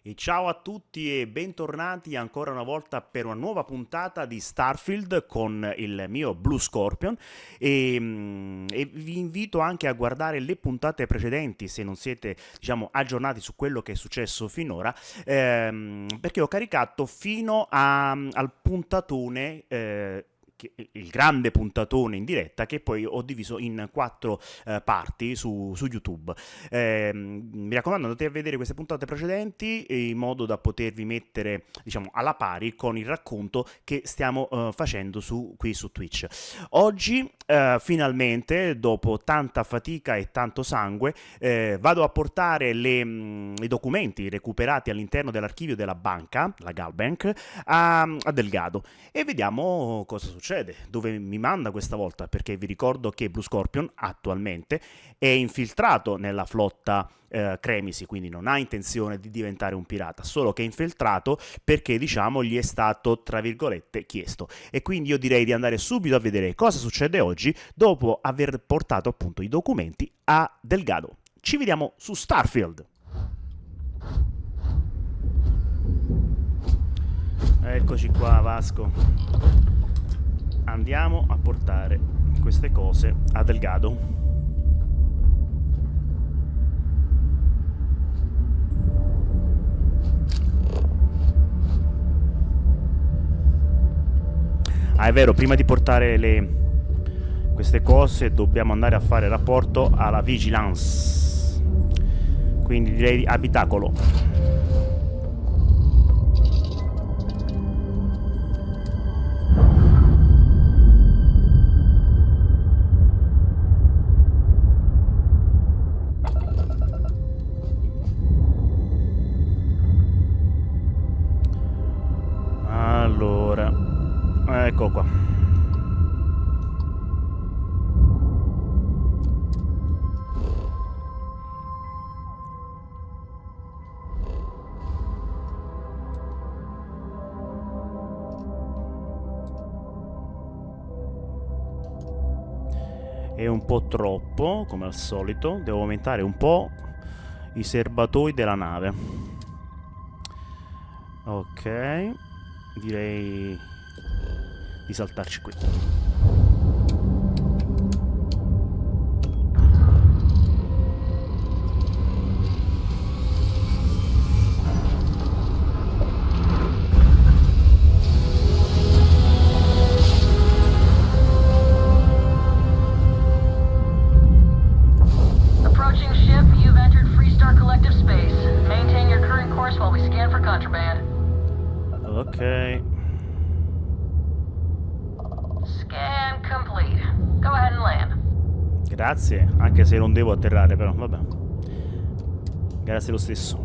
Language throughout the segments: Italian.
E ciao a tutti e bentornati ancora una volta per una nuova puntata di Starfield con il mio Bluescorpion e vi invito anche a guardare le puntate precedenti se non siete, diciamo, aggiornati su quello che è successo finora, perché ho caricato fino al puntatone il grande puntatone in diretta che poi ho diviso in 4 parti su YouTube. Mi raccomando, andate a vedere queste puntate precedenti in modo da potervi mettere, diciamo, alla pari con il racconto che stiamo facendo qui su Twitch. Oggi finalmente, dopo tanta fatica e tanto sangue, vado a portare i documenti recuperati all'interno dell'archivio della banca, la Galbank, a Delgado, e vediamo cosa succede, dove mi manda questa volta, perché vi ricordo che Bluescorpion attualmente è infiltrato nella flotta cremisi, quindi non ha intenzione di diventare un pirata, solo che è infiltrato perché, diciamo, gli è stato, tra virgolette, chiesto. E quindi io direi di andare subito a vedere cosa succede oggi dopo aver portato appunto i documenti a Delgado. Ci vediamo su Starfield. Eccoci qua, Vasco. Andiamo a portare queste cose a Delgado. Ah, è vero, prima di portare queste cose dobbiamo andare a fare rapporto alla vigilance. Quindi direi abitacolo. Allora, ecco qua. È un po' troppo, come al solito. Devo aumentare un po' i serbatoi della nave. Ok, direi di saltarci qui. Approaching ship, you've entered Freestar Collective Space. Maintain your current course while we scan for contraband. Ok. Scan complete. Go ahead and land. Grazie, anche se non devo atterrare, però vabbè. Grazie lo stesso.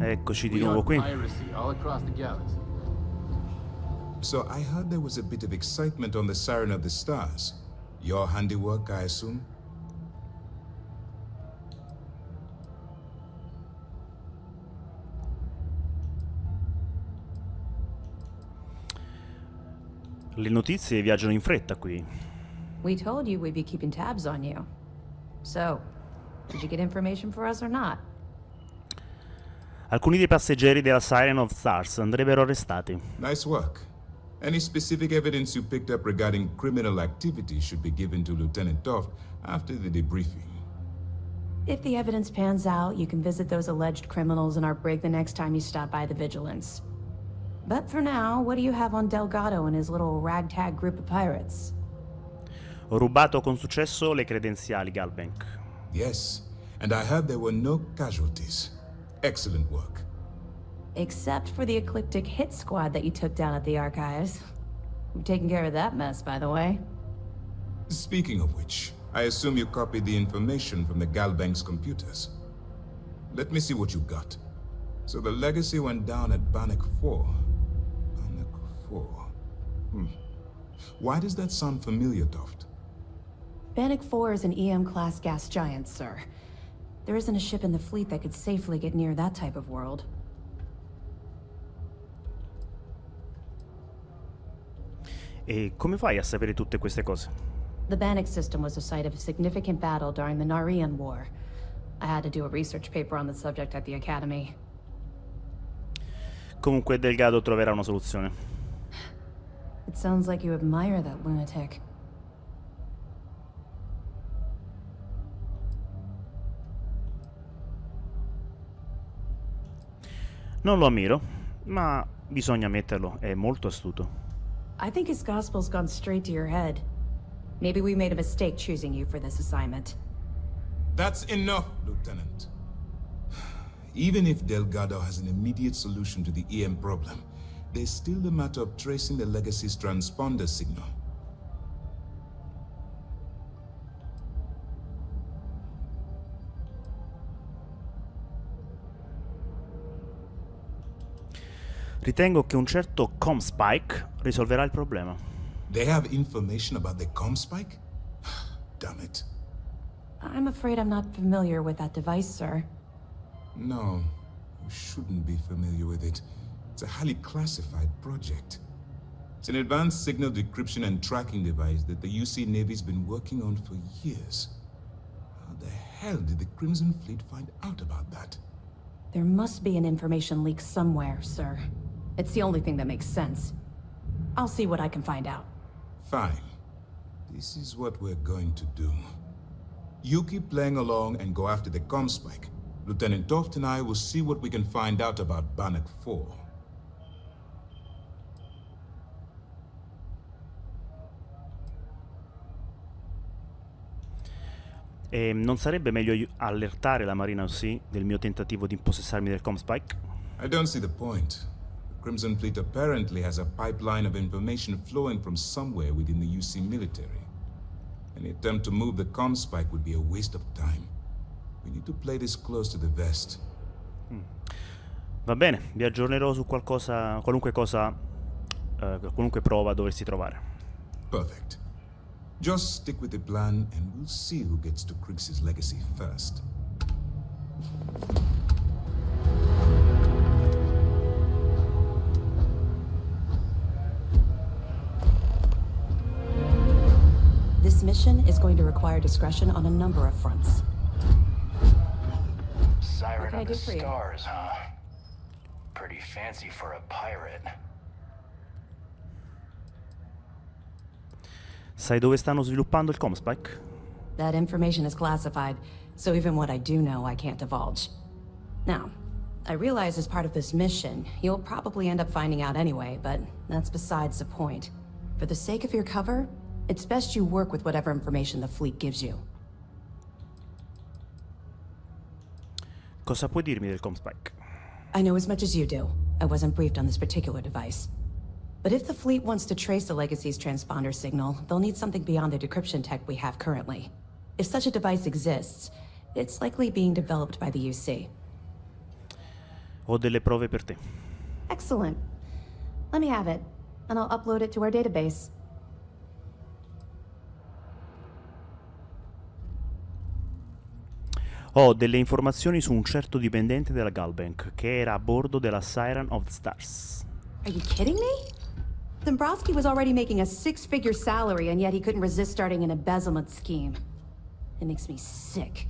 Eccoci di nuovo qui. So I heard there was a bit of excitement on the Siren of the Stars. Your handiwork, I assume? Le notizie viaggiano in fretta qui. We told you we'd be keeping tabs on you. So, did you get information for us or not? Alcuni dei passeggeri della Siren of Stars andrebbero arrestati. Nice work. Any specific evidence you picked up regarding criminal activity should be given to Lieutenant Toft after the debriefing. If the evidence pans out, you can visit those alleged criminals in our brig the next time you stop by the Vigilance. But for now, what do you have on Delgado and his little ragtag group of pirates? Ho rubato con successo le credenziali, Galbank. Yes, and I heard there were no casualties. Excellent work. Except for the eclectic hit squad that you took down at the archives. We've taken care of that mess, by the way. Speaking of which, I assume you copied the information from the Galbank's computers. Let me see what you got. So the legacy went down at Bannock 4. Bannock 4. Why does that sound familiar, Toft? Bannock 4 is an EM-class gas giant, sir. There isn't a ship in the fleet that could safely get near that type of world. E come fai a sapere tutte queste cose? The Bannock system was the site of a significant battle during the Narian War. I had to do a research paper on the subject at the Academy. Comunque Delgado troverà una soluzione. It sounds like you admire that lunatic. Non lo ammiro, ma bisogna ammetterlo, è molto astuto. I think his gospel's gone straight to your head. Maybe we made a mistake choosing you for this assignment. That's enough, Lieutenant. Even if Delgado has an immediate solution to the EM problem, there's still the matter of tracing the Legacy's transponder signal. Ritengo che un certo ComSpike risolverà il problema. They have information about the ComSpike? Damn it. I'm afraid I'm not familiar with that device, sir. No, you shouldn't be familiar with it. It's a highly classified project. It's an advanced signal decryption and tracking device that the UC Navy's been working on for years. How the hell did the Crimson Fleet find out about that? There must be an information leak somewhere, sir. It's the only thing that makes sense. I'll see what I can find out. Fine. This is what we're going to do. You keep playing along and go after the ComSpike. Lieutenant Toft and I will see what we can find out about Bannock 4. E non sarebbe meglio allertare la Marina UC del mio tentativo di impossessarmi del ComSpike? I don't see the point. The Crimson Fleet apparently has a pipeline of information flowing from somewhere within the UC military. Any attempt to move the ComSpike would be a waste of time. We need to play this close to the vest. Va bene, vi aggiornerò su qualcosa, qualunque prova dovessi trovare. Perfect. Just stick with the plan and we'll see who gets to Krix's legacy first. This mission is going to require discretion on a number of fronts. Siren What can I of the do for you? stars, huh? Pretty fancy for a pirate. Sai dove stanno sviluppando il ComSpike? That information is classified, so even what I do know I can't divulge. Now, I realize as part of this mission, you'll probably end up finding out anyway, but that's besides the point. For the sake of your cover, it's best you work with whatever information the fleet gives you. Cosa puoi dirmi del ComSpike? I know as much as you do. I wasn't briefed on this particular device. But if the fleet wants to trace the Legacy's transponder signal, they'll need something beyond the decryption tech we have currently. If such a device exists, it's likely being developed by the UC. Ho delle prove per te. Excellent. Let me have it, and I'll upload it to our database. Ho delle informazioni su un certo dipendente della Galbank che era a bordo della Siren of the Stars. Are you kidding me? Dombrowski was already making a six-figure salary, and yet he couldn't resist starting an embezzlement scheme. It makes me sick.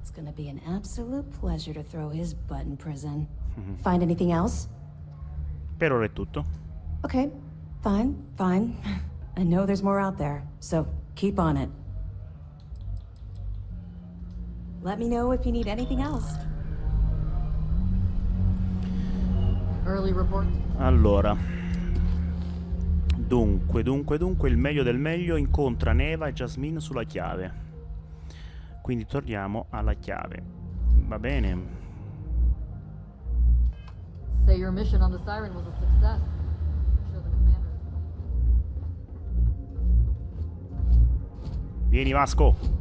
It's gonna be an absolute pleasure to throw his butt in prison. Find anything else? Per ora è tutto. Okay, fine, fine. I know there's more out there, so keep on it. Let me know if you need anything else. Early report. Allora, dunque, il meglio del meglio incontra Neva e Jasmine sulla chiave. Quindi torniamo alla chiave. Va bene. Say your mission on the Siren was a success. Show the commander. Vieni Vasco.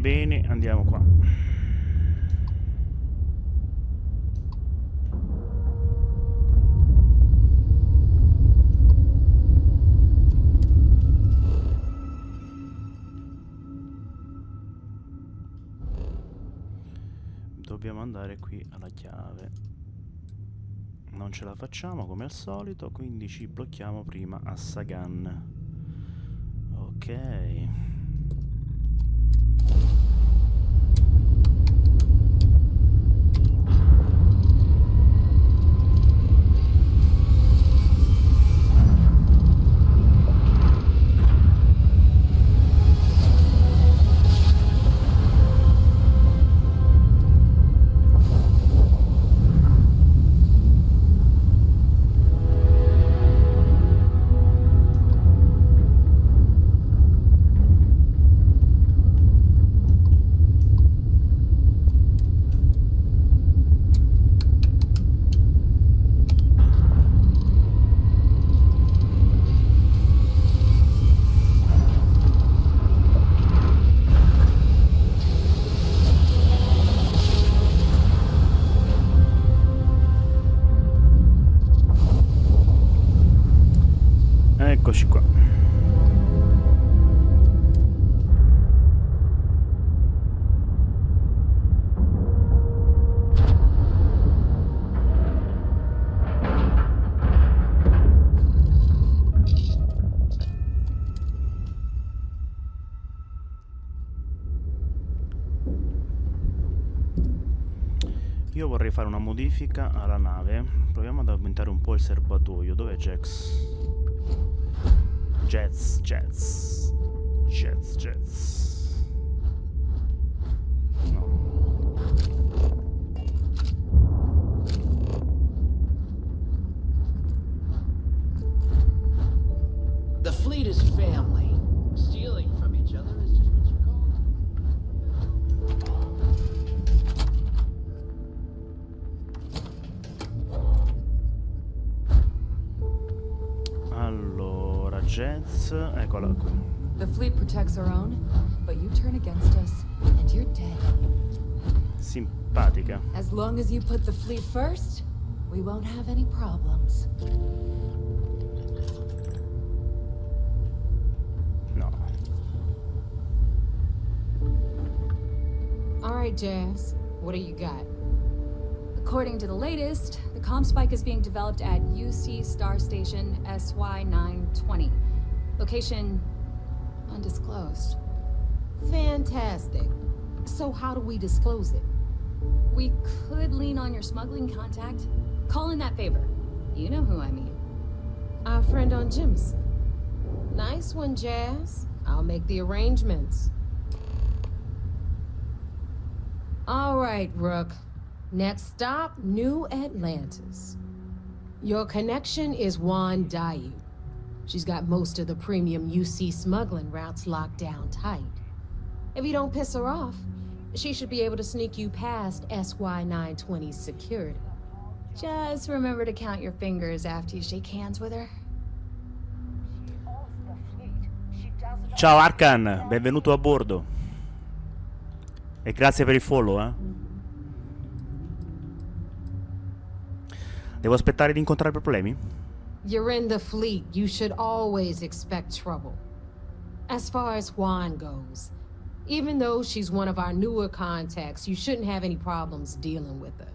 Bene, andiamo qua. Dobbiamo andare qui alla chiave. Non ce la facciamo come al solito, quindi ci blocchiamo prima a Sagan. Ok. Eccoci qua. Io vorrei fare una modifica alla nave. Proviamo ad aumentare un po' il serbatoio. Dov'è Jax? Jets. No. The fleet is family. Stealing from each other is just what you call it. Allora, Jets, eccola qui. The fleet protects our own, but you turn against us, and you're dead. Simpatica. As long as you put the fleet first, we won't have any problems. No. All right, Jazz. What do you got? According to the latest, the ComSpike is being developed at UC Star Station SY-920. Location undisclosed. Fantastic. So how do we disclose it? We could lean on your smuggling contact. Call in that favor. You know who I mean. Our friend on Jimson. Nice one, Jazz. I'll make the arrangements. All right, Rook. Next stop, New Atlantis. Your connection is Huan Daiyu. She's got most of the premium UC smuggling routes locked down tight. If you don't piss her off, she should be able to sneak you past SY-920's security. Just remember to count your fingers after you shake hands with her. Ciao Arkan, benvenuto a bordo. E grazie per il follow, eh. Devo aspettare di incontrare problemi? You're in the fleet. You should always expect trouble. As far as Huan goes, even though she's one of our newer contacts, you shouldn't have any problems dealing with her.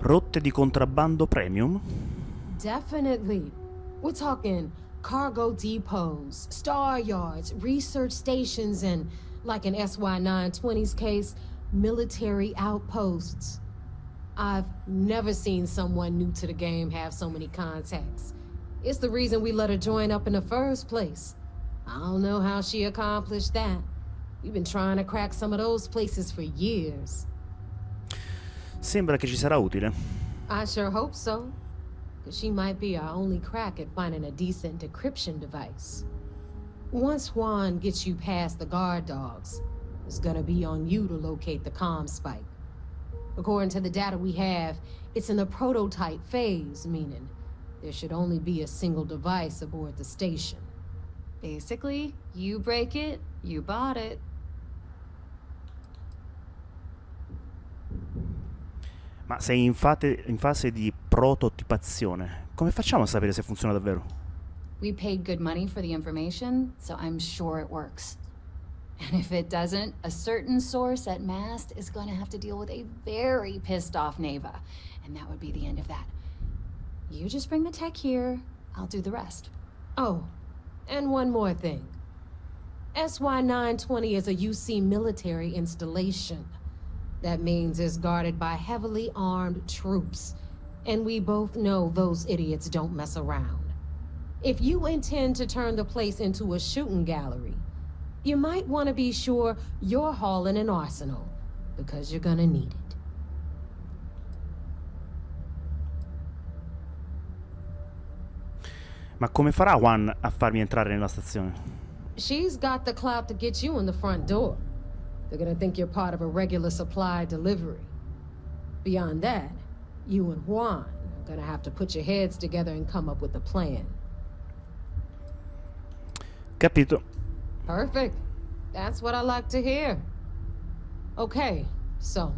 Rotte di contrabbando premium? Definitely. We're talking cargo depots, star yards, research stations, and, like in SY-920's case, military outposts. I've never seen someone new to the game have so many contacts. It's the reason we let her join up in the first place. I don't know how she accomplished that. We've been trying to crack some of those places for years. Sembra che ci sarà utile. I sure hope so. Because she might be our only crack at finding a decent decryption device. Once Huan gets you past the guard dogs, it's gonna be on you to locate the ComSpike. According to the data we have, it's in the prototype phase, meaning there should only be a single device aboard the station. Basically, you break it, you bought it. Ma sei in fase di prototipazione. Come facciamo a sapere se funziona davvero? We paid good money for the information, so I'm sure it works. And if it doesn't, a certain source at Mast is going to have to deal with a very pissed off Neva. And that would be the end of that. You just bring the tech here, I'll do the rest. Oh, and one more thing. SY-920 is a UC military installation. That means it's guarded by heavily armed troops. And we both know those idiots don't mess around. If you intend to turn the place into a shooting gallery, you might want to be sure you're hauling an arsenal, because you're gonna need it. Ma come farà Huan a farmi entrare nella stazione? She's got the clout to get you in the front door. They're gonna think you're part of a regular supply delivery. Beyond that, you and Huan are gonna have to put your heads together and come up with a plan. Capito. Perfect. That's what I like to hear. Okay, so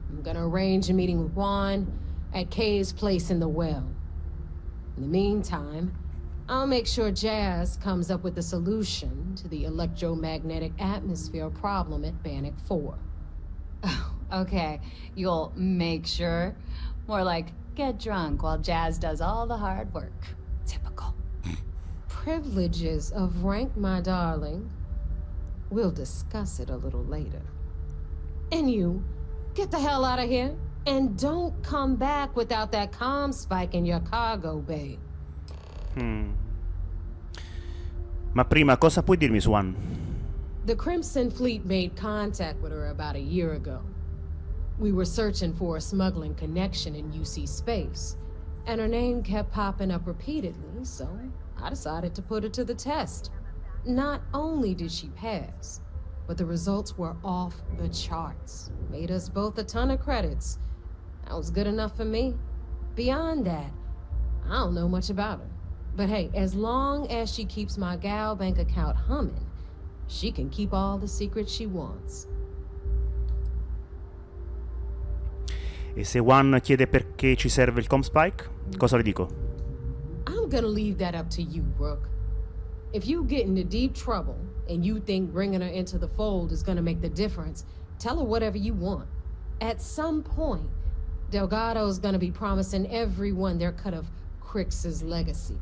I'm gonna arrange a meeting with Huan at Kay's place in the well. In the meantime, I'll make sure Jazz comes up with a solution to the electromagnetic atmosphere problem at Bannock 4. Oh, okay. You'll make sure. More like, get drunk while Jazz does all the hard work. Typical. Privileges of rank, my darling. We'll discuss it a little later. And you, get the hell out of here. And don't come back without that ComSpike in your cargo bay. Ma prima, cosa puoi dirmi su Huan? The Crimson Fleet made contact with her about a year ago. We were searching for a smuggling connection in UC space, and her name kept popping up repeatedly, so I decided to put her to the test. Not only did she pass, but the results were off the charts. Made us both a ton of credits. That was good enough for me. Beyond that, I don't know much about her. But hey, as long as she keeps my gal bank account humming, she can keep all the secrets she wants. E se Huan chiede perché ci serve il ComSpike, cosa le dico? I'm gonna leave that up to you, Brooke. If you get into deep trouble and you think bringing her into the fold is gonna make the difference, tell her whatever you want. At some point, Delgado's gonna be promising everyone their cut of Crix's legacy.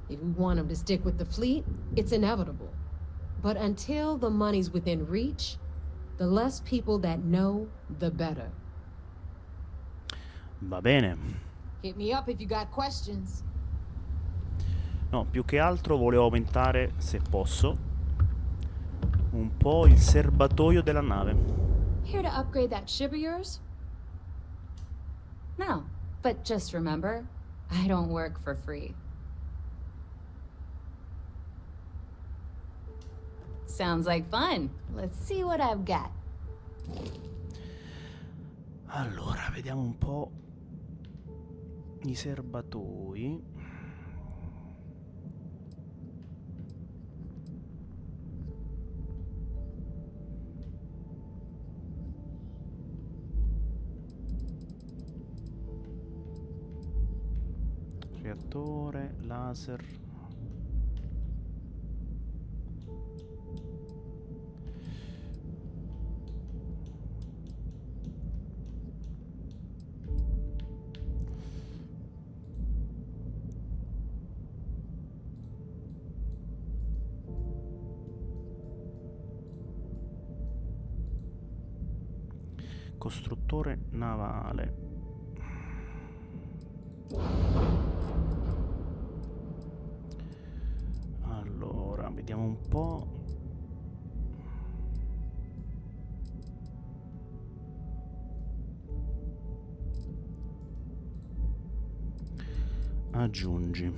If we want him to stick with the fleet, it's inevitable. But until the money's within reach, the less people that know, the better. Va bene. Hit me up if you got questions. No, più che altro volevo aumentare, se posso, un po' il serbatoio della nave. Here to upgrade that ship of yours? No, but just remember, I don't work for free. Sounds like fun. Let's see what I've got. Allora, vediamo un po' i serbatoi. Reattore, laser. Costruttore navale. Allora, vediamo un po'. Aggiungi.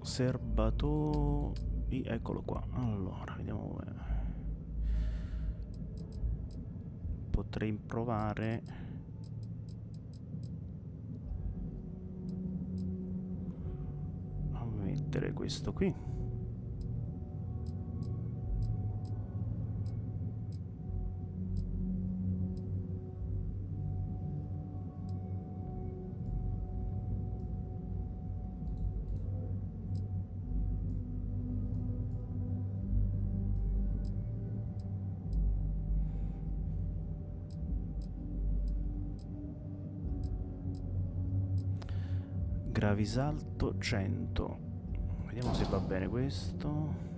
Serbatoi. Eccolo qua. Allora, vediamo. Potrei provare a mettere questo qui. Gravisalto 100. Vediamo se va bene questo.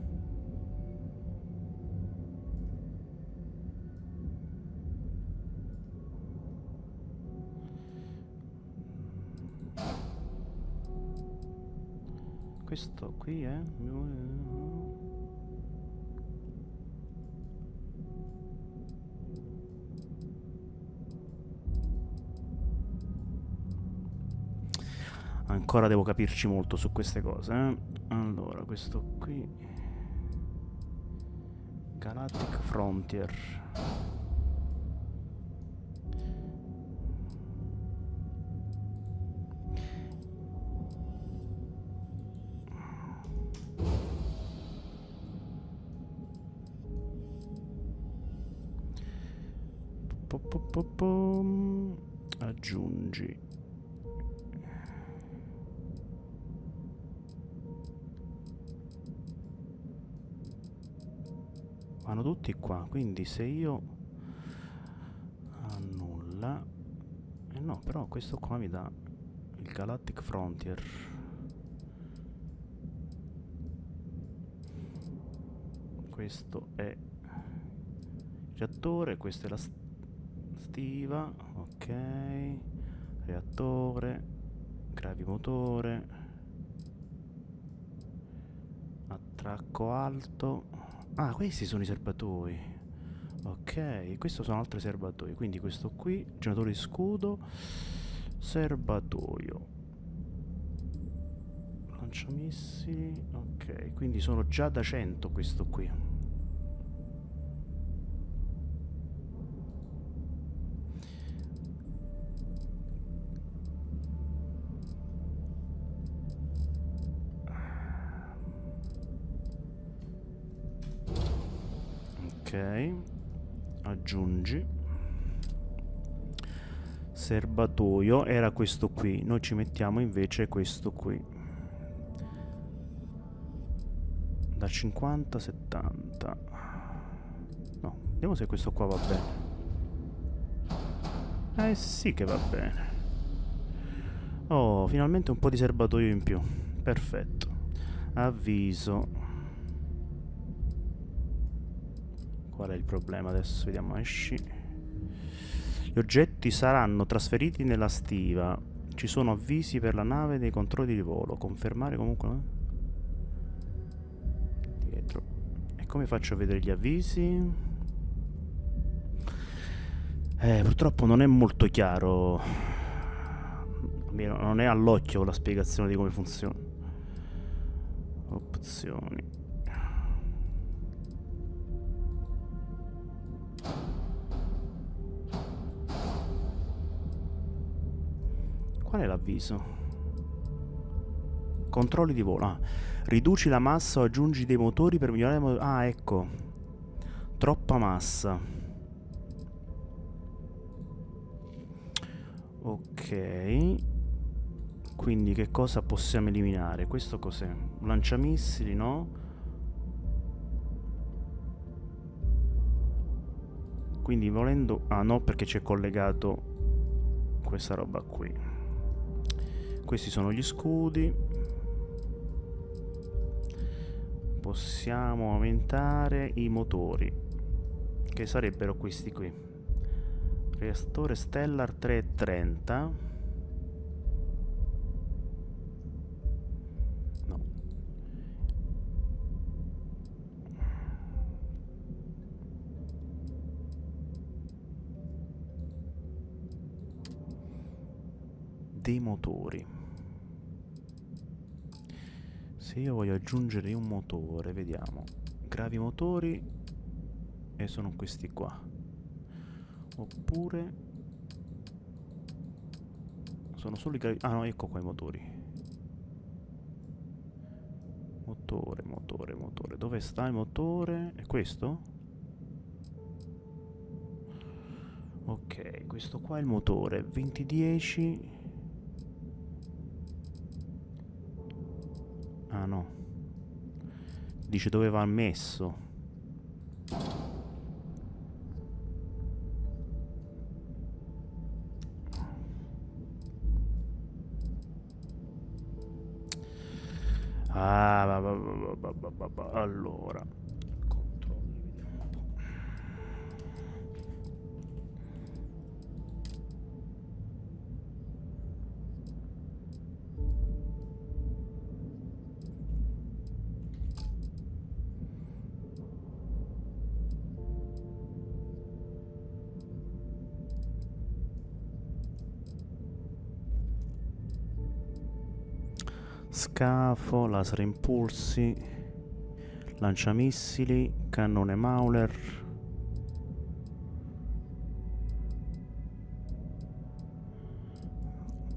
Questo qui è ancora devo capirci molto su queste cose, eh? Allora, questo qui Galactic Frontier. Aggiungi. Vanno tutti qua, quindi se io annulla, no, però questo qua mi dà il Galactic Frontier. Questo è il reattore, questa è la stiva, ok, reattore, gravimotore, attracco alto. Ah, questi sono i serbatoi. Ok, questo sono altri serbatoi. Quindi questo qui, generatore di scudo, serbatoio, lanciamissili. Ok, quindi sono già da 100 questo qui. Ok, aggiungi. Serbatoio era questo qui, noi ci mettiamo invece questo qui. Da 50 a 70. No, vediamo se questo qua va bene. Eh sì che va bene. Oh, finalmente un po' di serbatoio in più. Perfetto. Avviso. Qual è il problema adesso? Vediamo, esci. Gli oggetti saranno trasferiti nella stiva. Ci sono avvisi per la nave dei controlli di volo. Confermare comunque. Dietro. E come faccio a vedere gli avvisi? Purtroppo non è molto chiaro. Almeno non è all'occhio la spiegazione di come funziona. Opzioni. Qual è l'avviso? Controlli di volo. Ah. Riduci la massa o aggiungi dei motori per migliorare. Ah, ecco. Troppa massa. Ok. Quindi che cosa possiamo eliminare? Questo cos'è? Lanciamissili, no? Quindi volendo... Ah, no, perché c'è collegato questa roba qui. Questi sono gli scudi. Possiamo aumentare i motori, che sarebbero questi qui. Reattore Stellar 330. No. Dei motori. Se io voglio aggiungere un motore, vediamo. Gravi motori, e sono questi qua. Oppure sono solo i gravi... Ah no, ecco qua i motori. Motore. Dove sta il motore? È questo? Ok, questo qua è il motore. 2010. Ah no. Dice dove va messo. Ah, allora. Controlli, vediamo un po'. Scafo, laser impulsi, lanciamissili, cannone Mauler.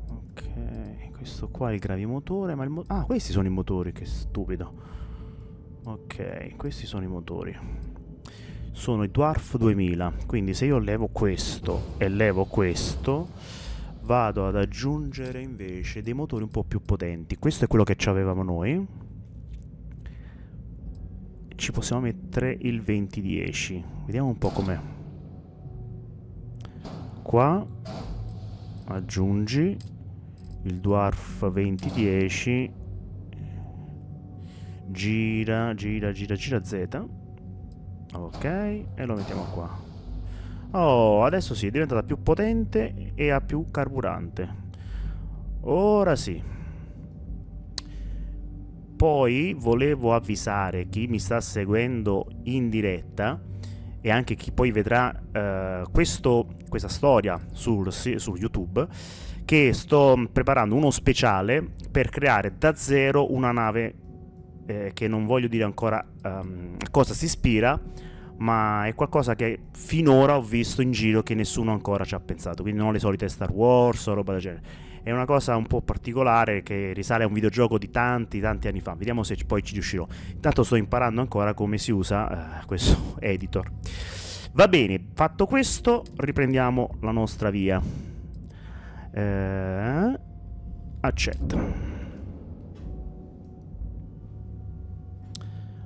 Ok, questo qua è il gravimotore, ma ah, questi sono i motori, che stupido. Ok, questi sono i motori. Sono i Dwarf 2000, quindi se io levo questo e levo questo, vado ad aggiungere invece dei motori un po' più potenti. Questo è quello che avevamo noi. Ci possiamo mettere il 2010. Vediamo un po' com'è. Qua aggiungi il Dwarf 2010. Gira Z. Ok, e lo mettiamo qua. Oh, adesso sì, è diventata più potente e ha più carburante. Ora sì. Poi volevo avvisare chi mi sta seguendo in diretta e anche chi poi vedrà questa storia su YouTube, che sto preparando uno speciale per creare da zero una nave che non voglio dire ancora a cosa si ispira, ma è qualcosa che finora ho visto in giro che nessuno ancora ci ha pensato, quindi non le solite Star Wars o roba del genere. È una cosa un po' particolare che risale a un videogioco di tanti anni fa. Vediamo se poi ci riuscirò. Intanto sto imparando ancora come si usa questo editor. Va bene, fatto questo riprendiamo la nostra via. Accetta.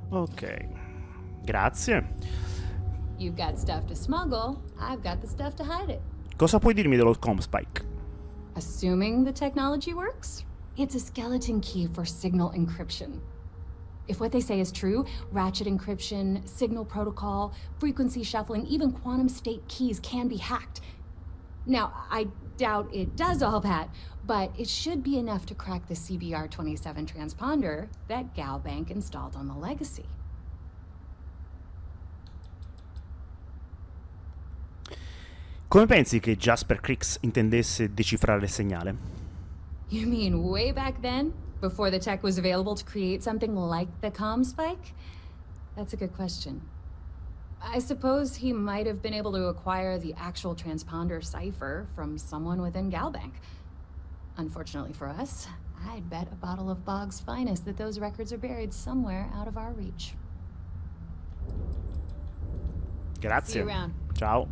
Ok, grazie. You've got stuff to smuggle, I've got the stuff to hide it. Cosa puoi dirmi dello ComSpike? Assuming the technology works, it's a skeleton key for signal encryption. If what they say is true, ratchet encryption, signal protocol, frequency shuffling, even quantum state keys can be hacked. Now, I doubt it does all that, but it should be enough to crack the CBR-27 transponder that Galbank installed on the Legacy. Come pensi che Jasper Crix intendesse decifrare il segnale? You mean way back then? Before the tech was available to create something like the ComSpike? That's a good question. I suppose he might have been able to acquire the actual transponder cipher from someone within Galbank. Unfortunately for us, I'd bet a bottle of Bog's finest that those records are buried somewhere out of our reach. Grazie. See you around. Ciao.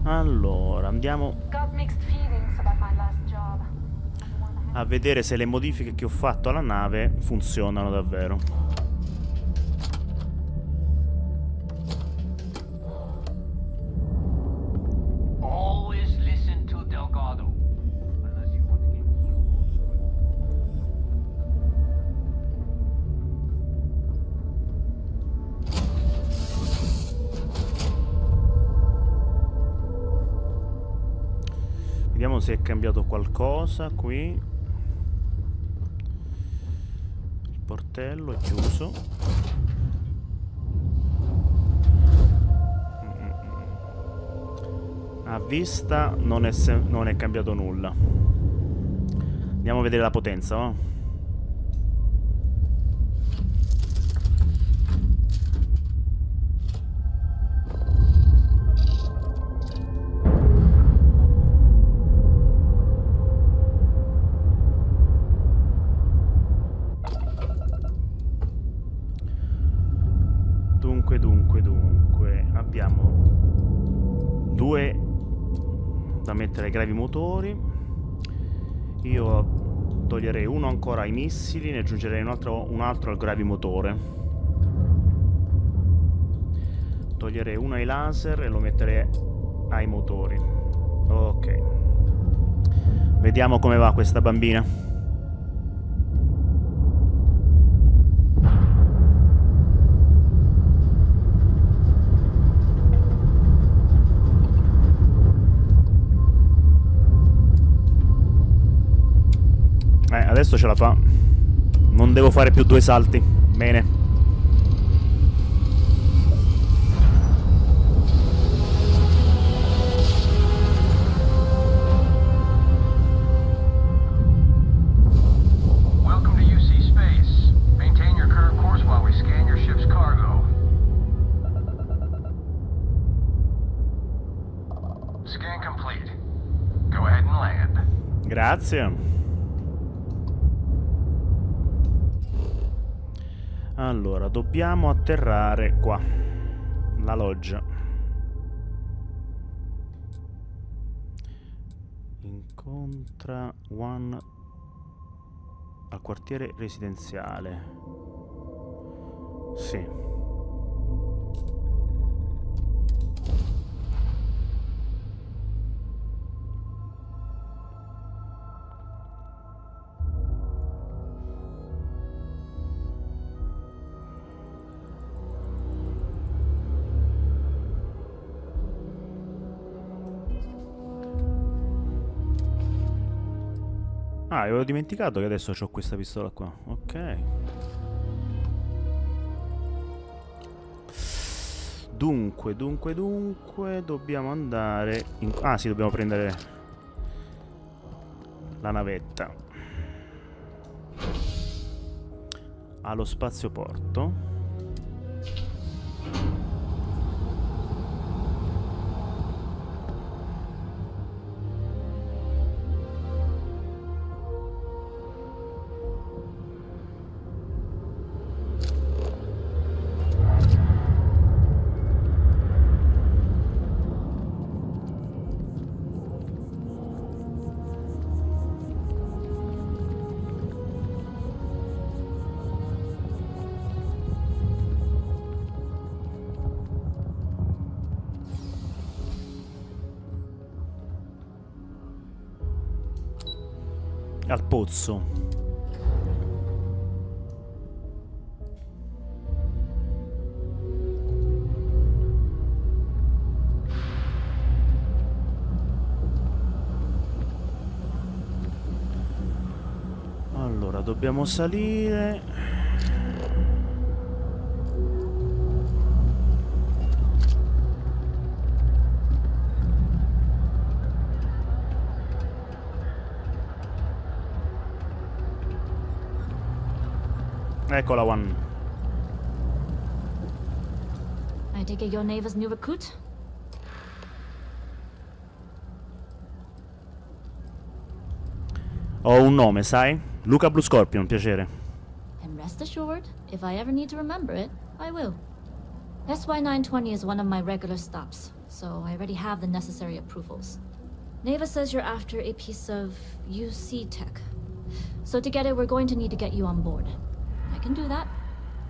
Allora, andiamo Got mixed feelings about my last job. a vedere se le modifiche che ho fatto alla nave funzionano davvero. Always listen to Delgado. Unless you want to get Vediamo se è cambiato qualcosa qui. Il portello è chiuso. A vista non è cambiato nulla. Andiamo a vedere la potenza, no? Dunque, abbiamo due da mettere ai gravi motori. Io toglierei uno ancora ai missili, ne aggiungerei un altro al gravimotore. Toglierei uno ai laser e lo metterei ai motori. Ok. Vediamo come va questa bambina. Adesso ce la fa. Non devo fare più 2 salti. Bene. Welcome to UC Space. Maintain your current course while we scan your ship's cargo. Scan complete. Go ahead and land. Grazie. Allora, dobbiamo atterrare qua. La loggia. Incontra Huan al quartiere residenziale. Sì. Ah, avevo dimenticato che adesso ho questa pistola qua. Ok. Dunque, dobbiamo andare in... Ah, sì, dobbiamo prendere la navetta allo spazioporto. Al pozzo. Allora, dobbiamo salire. Eccola, Huan. I take it your neighbor's new recruit? Ho un nome, sai? Luca Bluescorpion, piacere. And rest assured, if I ever need to remember it, I will. SY920 is one of my regular stops, so I already have the necessary approvals. Neva says you're after a piece of UC tech. So to get it, we're going to need to get you on board. I can do that,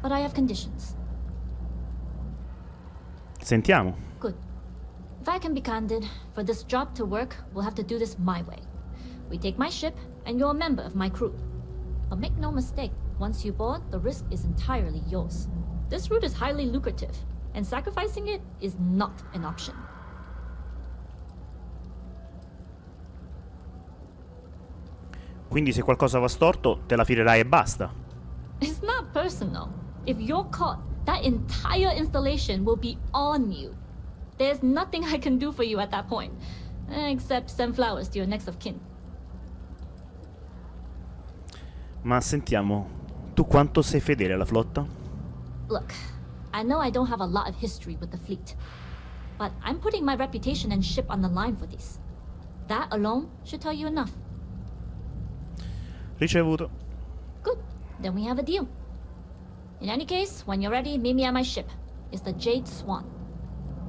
but I have conditions. Sentiamo. Good. If I can be candid, for this job to work, we'll have to do this my way. We take my ship, and you're a member of my crew. But make no mistake, once you board, the risk is entirely yours. This route is highly lucrative, and sacrificing it is not an option. Quindi se qualcosa va storto, te la filerai e basta. It's not personal. If you're caught, that entire installation will be on you. There's nothing I can do for you at that point, except send flowers to your next of kin. Ma sentiamo, tu quanto sei fedele alla flotta? Look, I know I don't have a lot of history with the fleet, but I'm putting my reputation and ship on the line for this. That alone should tell you enough. Ricevuto. Good, then we have a deal. In any case, when you're ready, meet me at my ship. It's the Jade Swan.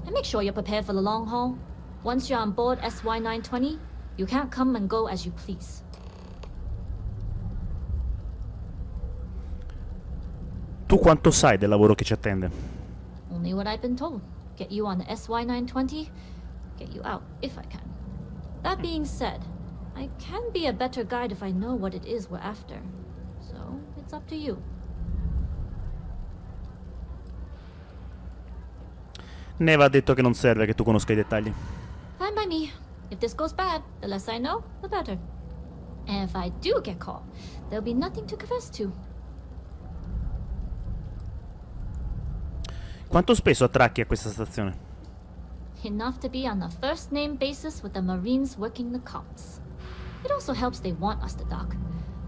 And make sure you're prepared for the long haul. Once you're on board SY920, you can't come and go as you please. Tu quanto sai del lavoro che ci attende? Only what I've been told. Get you on the SY920, get you out if I can. That being said, I can be a better guide if I know what it is we're after. So, it's up to you. Neva ha detto che non serve che tu conosca i dettagli. Fine by me. If this goes bad, the less I know, the better. And if I do get caught, there'll be nothing to confess to. Quanto spesso attracchi a questa stazione? Enough to be on a first-name basis with the Marines working the comms. It also helps they want us to dock.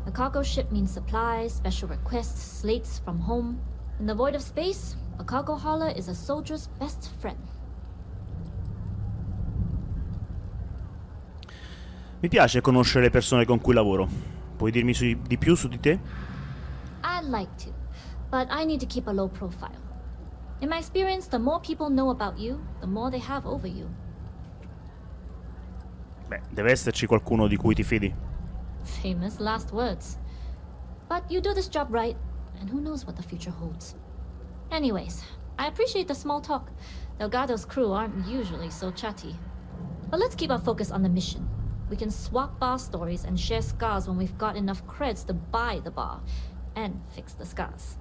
A cargo ship means supplies, special requests, slates from home. In the void of space, a cargo hauler is a soldier's best friend. Mi piace conoscere le persone con cui lavoro. Puoi dirmi di più su di te? I'd like to, but I need to keep a low profile. In my experience, the more people know about you, the more they have over you. Beh, deve esserci qualcuno di cui ti fidi. Famous last words. But you do this job right, and who knows what the future holds. Anyways, I appreciate the small talk. Delgado's crew aren't usually so chatty. But let's keep our focus on the mission. We can swap bar stories and share scars when we've got enough creds to buy the bar and fix the scars.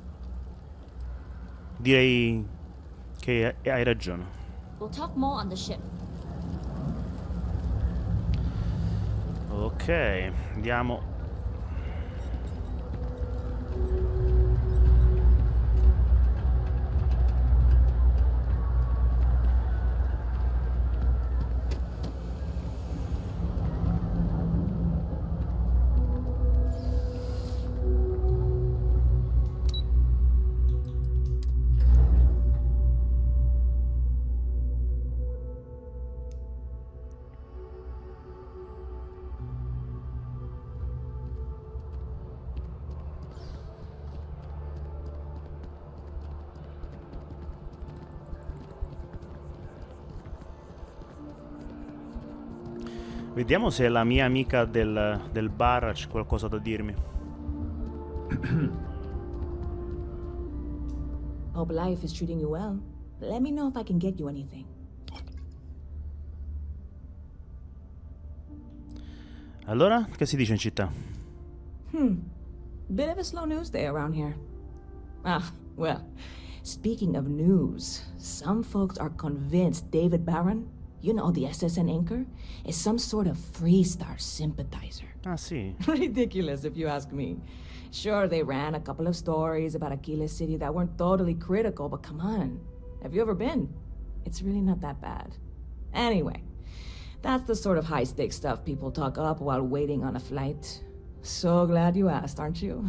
Direi che hai ragione. We'll talk more on the ship. Ok, andiamo. Vediamo se la mia amica del bar ha qualcosa da dirmi. Hope life is treating you well. Let me know if I can get you anything. Allora, che si dice in città? Bit of a slow news day around here. Ah, well, speaking of news, some folks are convinced David Barron, you know, the SSN anchor, is some sort of Freestar sympathizer. Ah, sì. Ridiculous, if you ask me. Sure, they ran a couple of stories about Aquila City that weren't totally critical, but come on. Have you ever been? It's really not that bad. Anyway, that's the sort of high-stakes stuff people talk up while waiting on a flight. So glad you asked, aren't you?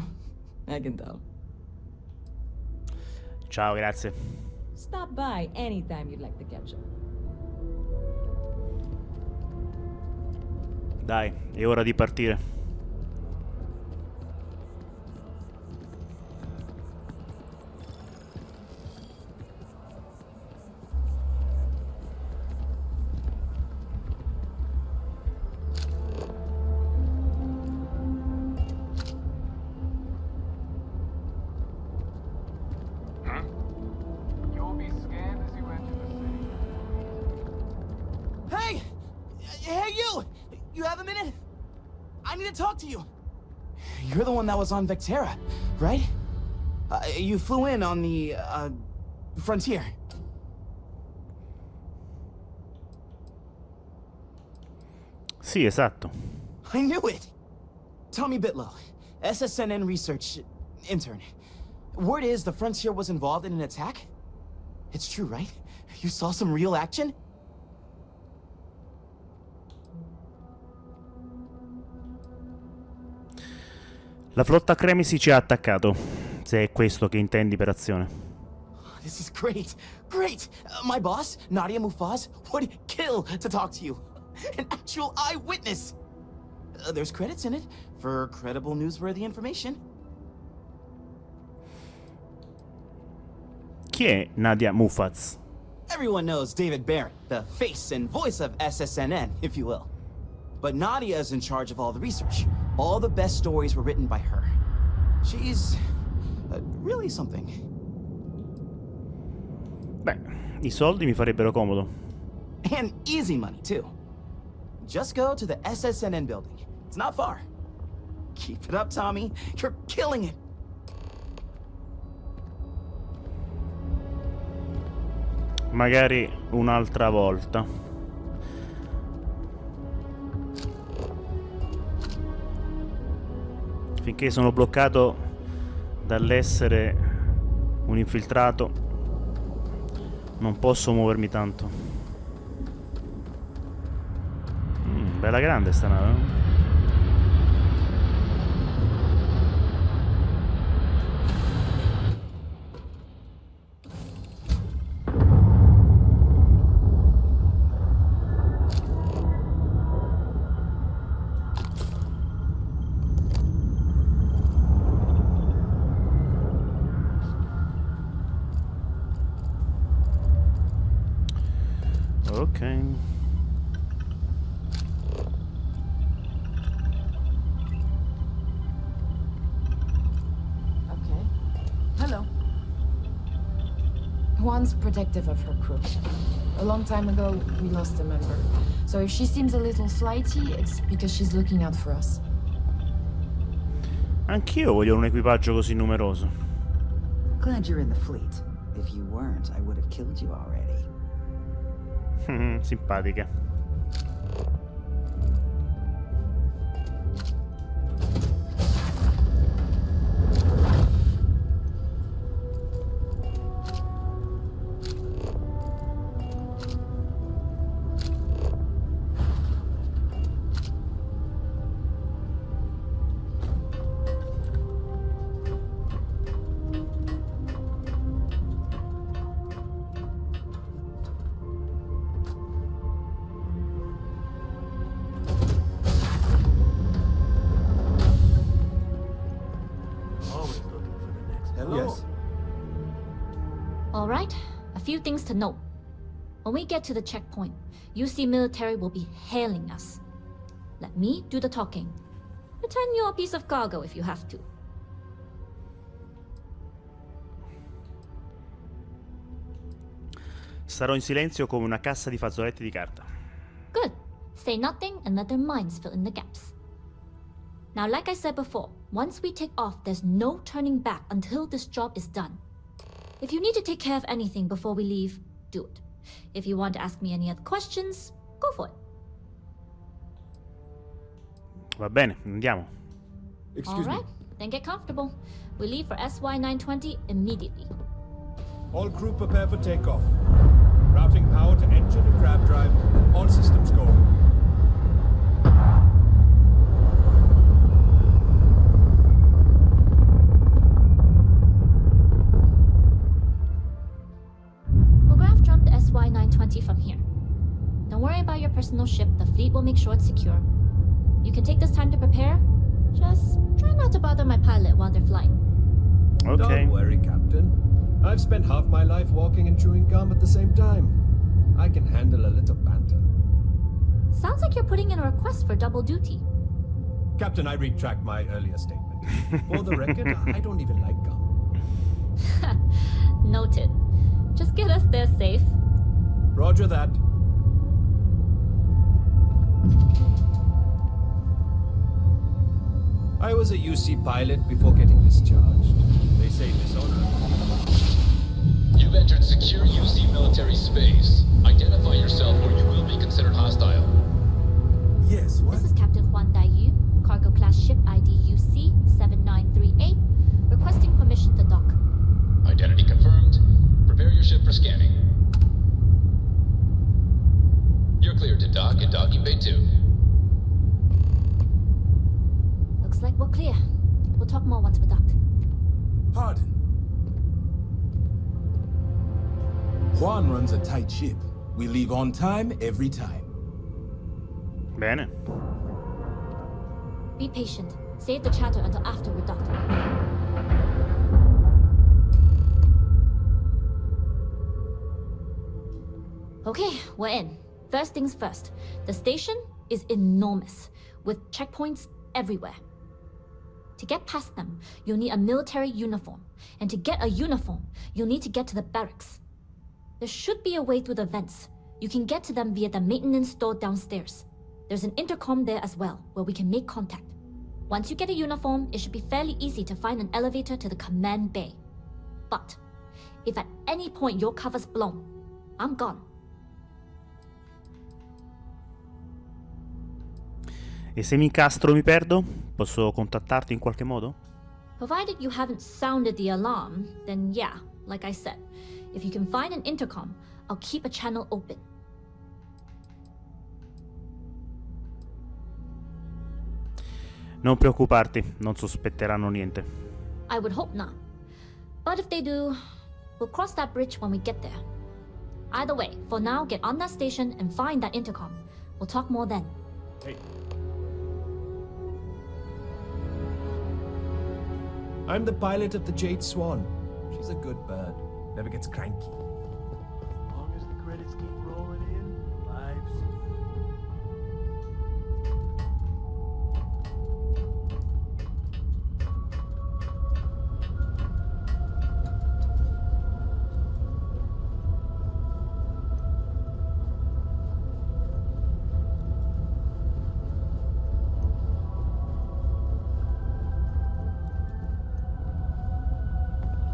I can tell. Ciao, grazie. Stop by anytime you'd like to catch up. Dai, è ora di partire. You'll be scanned as you enter the city. Hey! Hey, you! You have a minute? I need to talk to you. You're the one that was on Vectera, right? You flew in on the, frontier. Sì, esatto. I knew it! Tommy Bitlow, SSNN research intern. Word is the Frontier was involved in an attack? It's true, right? You saw some real action? La flotta cremisi ci ha attaccato, se è questo che intendi per azione. This is great! Great! My boss, Nadia Mufaz, would kill to talk to you. An actual eyewitness! There's credits in it for credible, newsworthy information. Chi è Nadia Mufaz? Everyone knows David Barrett, the face and voice of SSNN, if you will. But Nadia is in charge of all the research. All the best stories were written by her. She's really something. Beh, i soldi mi farebbero comodo. And easy money, too. Just go to the SSNN building. It's not far. Keep it up, Tommy. You're killing it. Magari un'altra volta. Finché sono bloccato dall'essere un infiltrato, non posso muovermi tanto. Bella grande sta nave, no? Ok. Okay. Hello. Huan's protective of her crew. A long time ago, we lost a member. So if she seems a little flighty, it's because she's looking out for us. Anch'io voglio un equipaggio così numeroso. Glad you're in the fleet. If you weren't, I would have killed you already. Simpatica. Alright, a few things to note. When we get to the checkpoint, UC military will be hailing us. Let me do the talking. Return your piece of cargo if you have to. Starò in silenzio come una cassa di fazzoletti di carta. Good. Say nothing and let their minds fill in the gaps. Now, like I said before, once we take off, there's no turning back until this job is done. If you need to take care of anything before we leave, do it. If you want to ask me any other questions, go for it. Va bene, andiamo. Alright, then get comfortable. We leave for SY-920 immediately. All crew prepare for takeoff. Routing power to engine and crab drive. All systems go. worry about your personal ship. The fleet will make sure it's secure. You can take this time to prepare. Just try not to bother my pilot while they're flying. Okay. Don't worry, Captain. I've spent half my life walking and chewing gum at the same time. I can handle a little banter. Sounds like you're putting in a request for double duty. Captain, I retract my earlier statement. For the record, I don't even like gum. Noted. Just get us there safe. Roger that. I was a UC pilot before getting discharged. They say dishonorable. You've entered secure UC military space. Identify yourself or you will be considered hostile. Yes, what? This is Captain Huan Daiyu, cargo class ship ID UC 7938, requesting permission to dock. Identity confirmed. Prepare your ship for scanning. You're cleared to dock at docking bay 2. Looks like we're clear. We'll talk more once we're docked. Pardon. Huan runs a tight ship. We leave on time every time. Bene. Be patient. Save the chatter until after we're docked. Okay, we're in. First things first. The station is enormous, with checkpoints everywhere. To get past them, you'll need a military uniform. And to get a uniform, you'll need to get to the barracks. There should be a way through the vents. You can get to them via the maintenance store downstairs. There's an intercom there as well, where we can make contact. Once you get a uniform, it should be fairly easy to find an elevator to the command bay. But if at any point your cover's blown, I'm gone. E se mi incastro mi perdo? Posso contattarti in qualche modo? Provided you haven't sounded the alarm, then yeah, like I said, if you can find an intercom, I'll keep a channel open. Non preoccuparti, non sospetteranno niente. I would hope not. But if they do, we'll cross that bridge when we get there. Either way, for now, get on that station and find that intercom. We'll talk more then. Hey. I'm the pilot of the Jade Swan. She's a good bird. Never gets cranky. As long as the credits keep rolling in, life's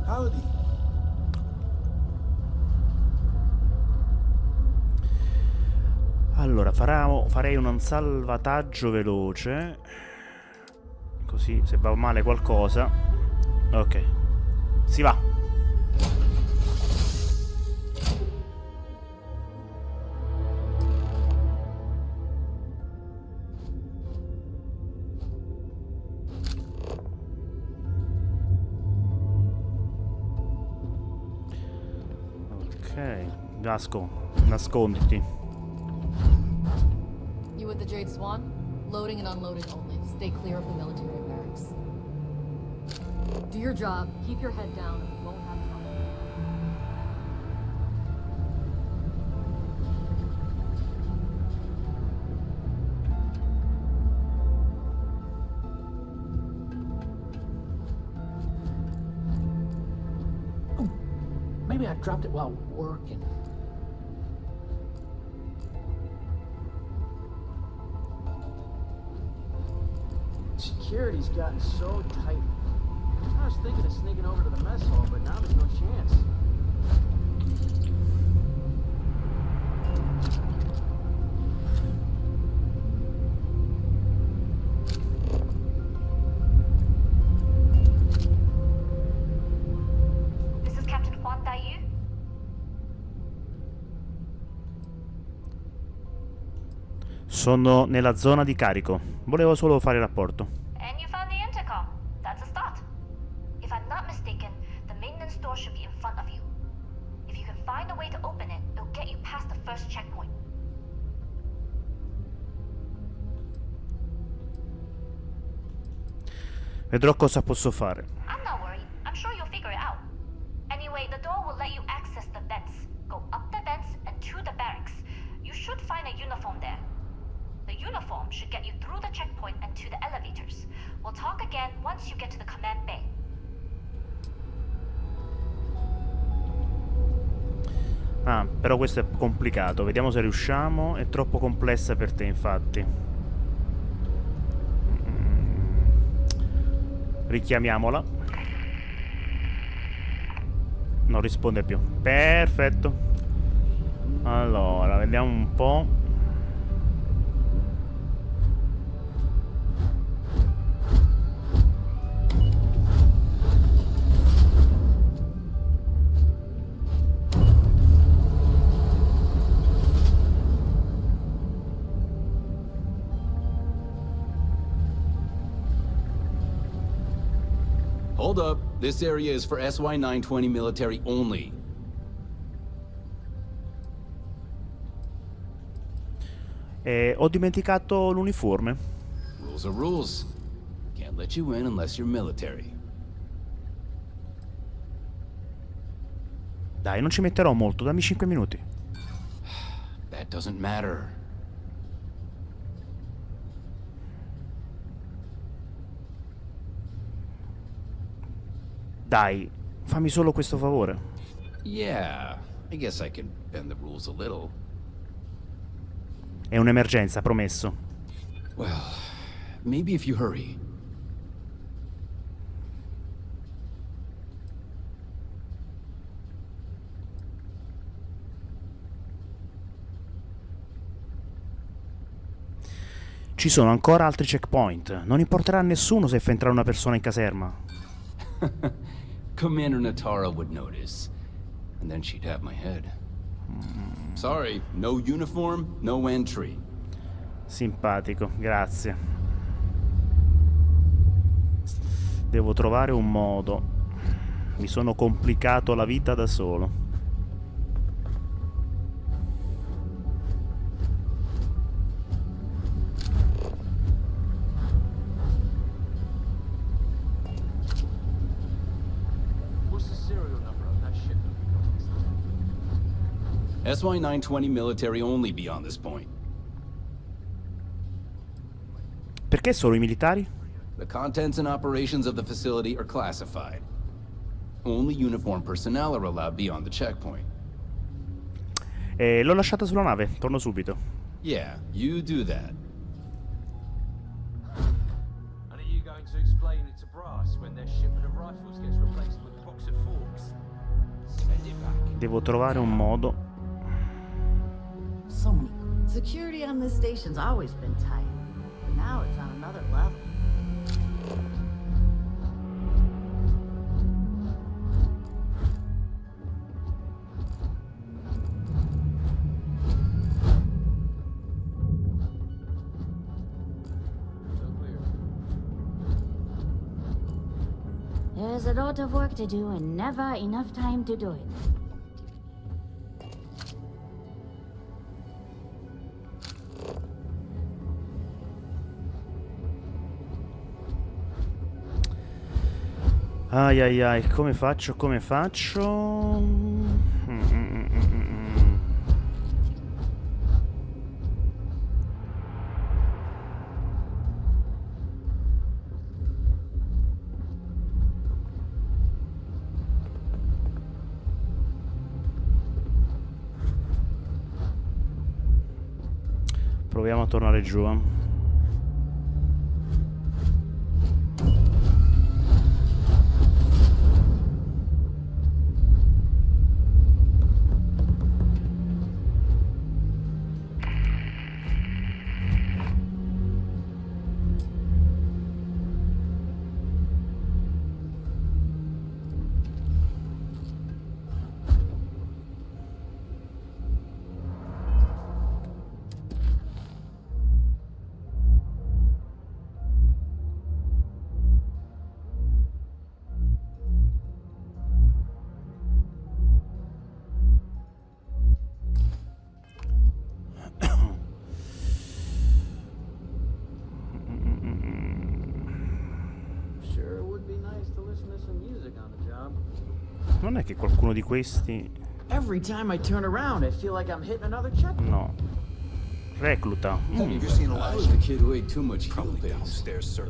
Howdy. Allora, farei un salvataggio veloce. Così, se va male qualcosa. Ok. Si va. Ok. Nasconditi. You with the Jade Swan? Loading and unloading only. Stay clear of the military barracks. Do your job, keep your head down, and we won't have trouble. Maybe I dropped it while working. Security's gotten so tight. I was thinking of sneaking over to the mess hall, but now there's no chance. This is Captain Huan Daiyu. Sono nella zona di carico. Volevo solo fare rapporto. And you found the intercom. That's a start. If I'm not mistaken, the maintenance door should be in front of you. If you can find a way to open it, it'll get you past the first checkpoint. Vedrò cosa posso fare. I'm not worried. I'm sure you'll figure it out. Anyway, the door will let you access the vents. Go up the vents and to the barracks. You should find a uniform there. The uniform should get you through the checkpoint and to the elevators. We'll talk again once you get to the command bay. Ah, però questo è complicato. Vediamo se riusciamo. È troppo complessa per te, infatti. Richiamiamola. Non risponde più. Perfetto. Allora, vediamo un po'. Hold up. This area is for SY-920 military only. Ho dimenticato l'uniforme. Rules are rules. Can't let you in unless you're military. Dai, non ci metterò molto, dammi 5 minuti. That doesn't matter. Dai, fammi solo questo favore. Yeah, I guess I can bend the rules a little. È un'emergenza, promesso. Well, maybe if you hurry. Ci sono ancora altri checkpoint. Non importerà a nessuno se fa entrare una persona in caserma. Commander Natara would notice, and then she'd have my head. Sorry, no uniform, no entry. Simpatico, grazie. Devo trovare un modo. Mi sono complicato la vita da solo. SY-920 military only beyond this point. Perché solo i militari? The contents and operations of the facility are classified. Only uniformed personnel are allowed beyond the checkpoint. L'ho lasciata sulla nave, torno subito. Yeah, you do that. And are you going to explain it to Brass when their shipment of rifles gets replaced with a box of forks? Send it back. Devo trovare un modo. So many. Security on this station's always been tight, but now it's on another level. There's a lot of work to do and never enough time to do it. Ai ai ai, come faccio, come faccio? Proviamo a tornare giù. Non è che qualcuno di questi... Every time I turn around, I feel like I'm hitting another check. No. Recluta. I was the kid who ate too much heel base.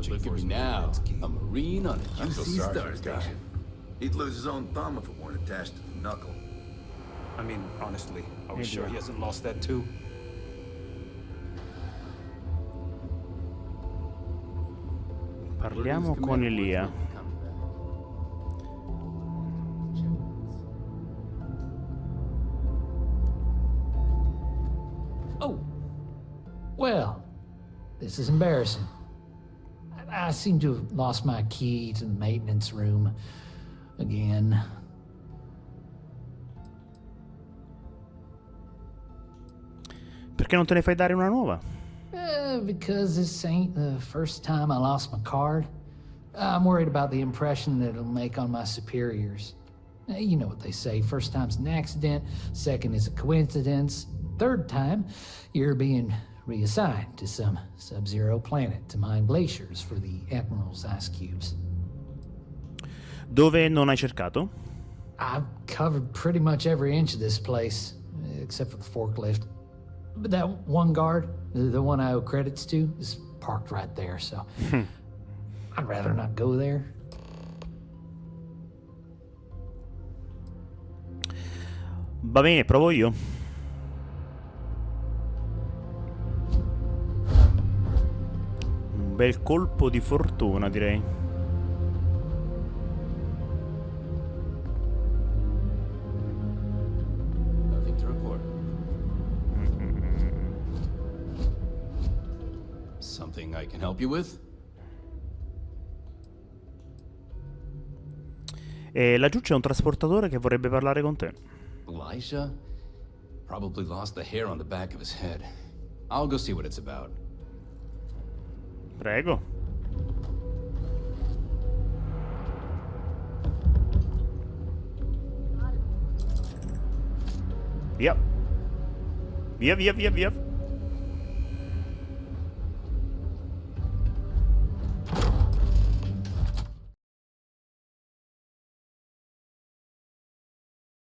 Look at me now. A Marine on a Starfield guy. He'd lose his own thumb if it weren't attached to the knuckle. I mean, honestly, are we sure he hasn't lost that too? Parliamo con Elia. Oh. Well, this is embarrassing. I seem to have lost my key to the maintenance room again. Perché non te ne fai dare una nuova? Because this ain't the first time I lost my card. I'm worried about the impression that it'll make on my superiors. You know what they say, first time's an accident, second is a coincidence, third time, you're being reassigned to some sub-zero planet to mine glaciers for the Admiral's ice cubes. Dove non hai cercato? I've covered pretty much every inch of this place, except for the forklift. But that one guard, the one I owe credits to, is parked right there, so I'd rather not go there. Va bene, provo io. Un bel colpo di fortuna, direi. Nothing to report. Something I can help you with? E laggiù c'è un trasportatore che vorrebbe parlare con te. Elijah? Probably lost the hair on the back of his head. I'll go see what it's about. Prego. Via. Via, via, via, via.